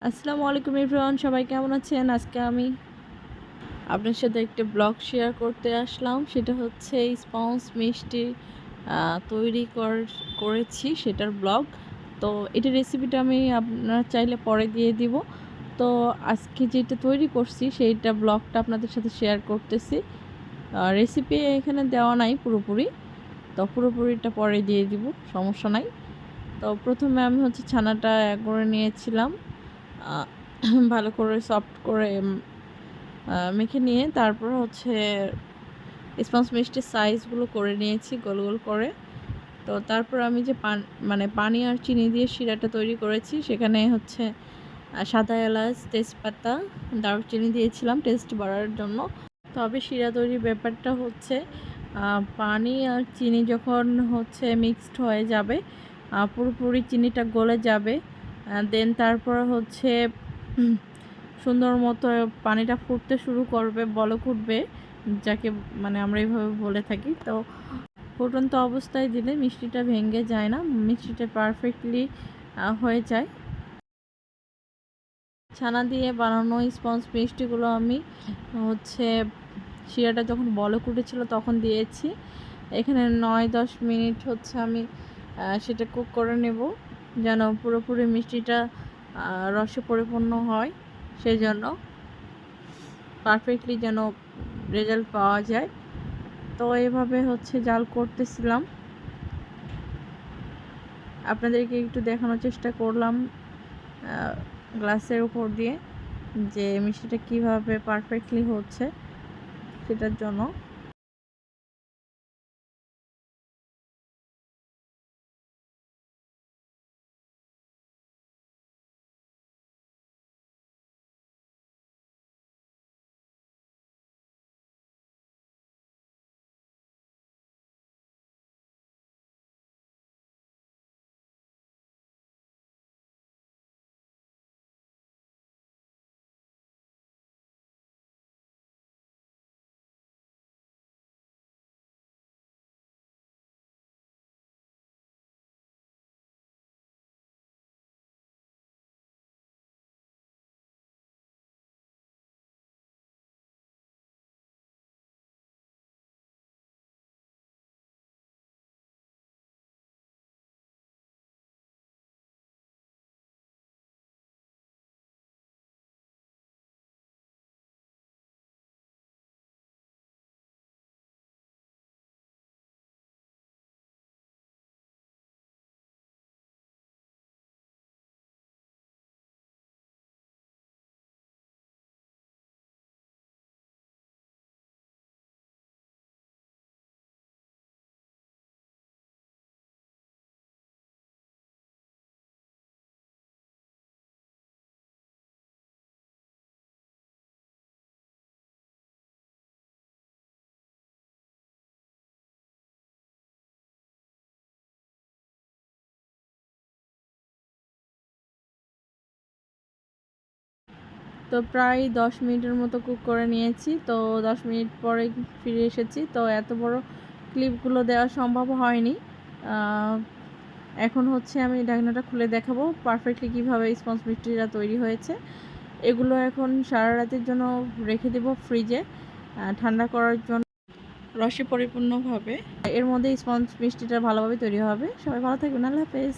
আসসালামু আলাইকুম এভরিওয়ান, সবাই কেমন আছেন? আজকে আমি আপনার সাথে একটা ব্লগ শেয়ার করতে আসলাম। সেটা হচ্ছে স্পঞ্জ মিষ্টি তৈরি করেছি সেটার ব্লগ। তো এটার রেসিপিটা আমি আপনারা চাইলে পরে দিয়ে দিব। তো আজকে যেটা তৈরি করছি সেইটা ব্লগটা আপনাদের সাথে শেয়ার করতেছি। রেসিপি এখানে দেওয়া নাই পুরোপুরি, তো পুরোপুরিটা পরে দিয়ে দিব, সমস্যা নাই। তো প্রথমে আমি হচ্ছে ছানাটা করে নিয়েছিলাম, ভালো করে সফট করে মেখে নিয়ে তারপর হচ্ছে স্পঞ্জ মিষ্টির সাইজগুলো করে নিয়েছি গোল গোল করে। তো তারপর আমি যে পানি আর চিনি দিয়ে শিরাটা তৈরি করেছি, সেখানে হচ্ছে সাদা এলাচ, তেজপাতা, দারুচিনি দিয়েছিলাম টেস্ট বাড়ার জন্য। তবে শিরা তৈরির ব্যাপারটা হচ্ছে পানি আর চিনি যখন হচ্ছে মিক্সড হয়ে যাবে, পুরোপুরি চিনিটা গলে যাবে, দেন তারপর হচ্ছে সুন্দর মতো পানিটা ফুটতে শুরু করবে, বলক উঠবে, যাকে মানে আমরা এইভাবে বলে থাকি। তো ফুটন্ত অবস্থায় দিলে মিষ্টিটা ভেঙে যায় না, মিষ্টিটা পারফেক্টলি হয়ে যায়। ছানা দিয়ে বানানো স্পঞ্জ মিষ্টিগুলো আমি হচ্ছে শিরাটা যখন বলক উঠেছিল তখন দিয়েছি। এখানে 9-10 মিনিট হচ্ছে আমি সেটা কুক করে নেব, যেন পুরোপুরি মিষ্টিটা রসে পরিপূর্ণ হয়, সেই জন্য পারফেক্টলি যেন রেজাল্ট পাওয়া যায়। তো এভাবে হচ্ছে জাল করতেছিলাম, আপনাদেরকে একটু দেখানোর চেষ্টা করলাম গ্লাসের উপর দিয়ে যে মিষ্টিটা কিভাবে পারফেক্টলি হচ্ছে সেটার জন্য। তো প্রায় 10 মিনিটের মতো কুক করে নিয়েছি। তো 10 মিনিট পরে ফিরে এসেছি। তো এত বড় ক্লিপগুলো দেওয়া সম্ভব হয়নি। এখন হচ্ছে আমি ঢাকনাটা খুলে দেখাবো পারফেক্টলি কীভাবে স্পঞ্জ মিষ্টিটা তৈরি হয়েছে। এগুলো এখন সারা রাতের জন্য রেখে দেব ফ্রিজে ঠান্ডা করার জন্য রসে পরিপূর্ণভাবে। এর মধ্যে স্পঞ্জ মিষ্টিটা ভালোভাবে তৈরি হবে। সবাই ভালো থাকবেন, আল্লাহ হাফেজ।